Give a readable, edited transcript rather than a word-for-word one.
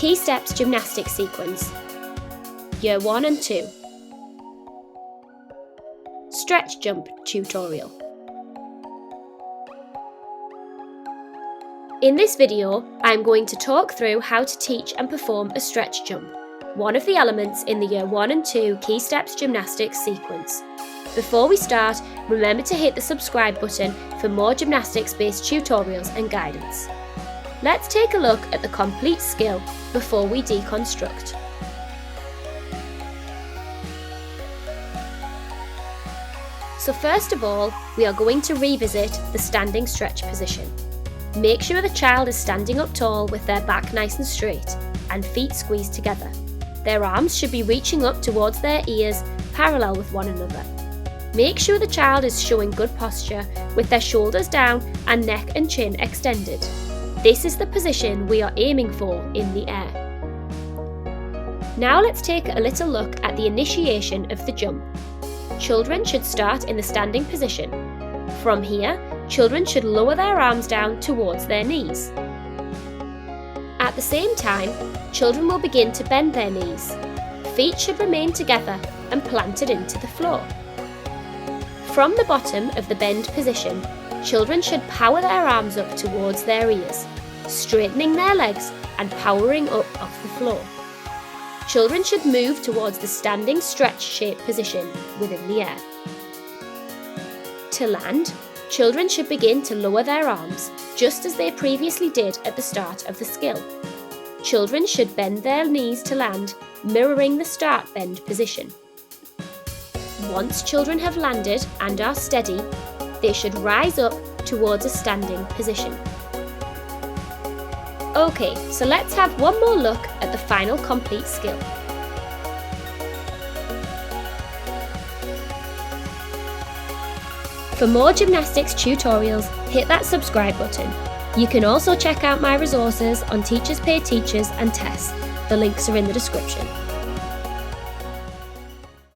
Key Steps Gymnastics Sequence, Year 1 and 2. Stretch Jump Tutorial. In this video, I am going to talk through how to teach and perform a stretch jump, one of the elements in the Year 1 and 2 Key Steps Gymnastics sequence. Before we start, remember to hit the subscribe button for more gymnastics-based tutorials and guidance. Let's take a look at the complete skill before we deconstruct. So first of all, we are going to revisit the standing stretch position. Make sure the child is standing up tall with their back nice and straight and feet squeezed together. Their arms should be reaching up towards their ears, parallel with one another. Make sure the child is showing good posture with their shoulders down and neck and chin extended. This is the position we are aiming for in the air. Now let's take a little look at the initiation of the jump. Children should start in the standing position. From here, children should lower their arms down towards their knees. At the same time, children will begin to bend their knees. Feet should remain together and planted into the floor. From the bottom of the bend position, children should power their arms up towards their ears, straightening their legs and powering up off the floor. Children should move towards the standing stretch shape position within the air. To land, children should begin to lower their arms, just as they previously did at the start of the skill. Children should bend their knees to land, mirroring the start bend position. Once children have landed and are steady, they should rise up towards a standing position. Okay, so let's have one more look at the final complete skill. For more gymnastics tutorials, hit that subscribe button. You can also check out my resources on Teachers Pay Teachers and tests. The links are in the description.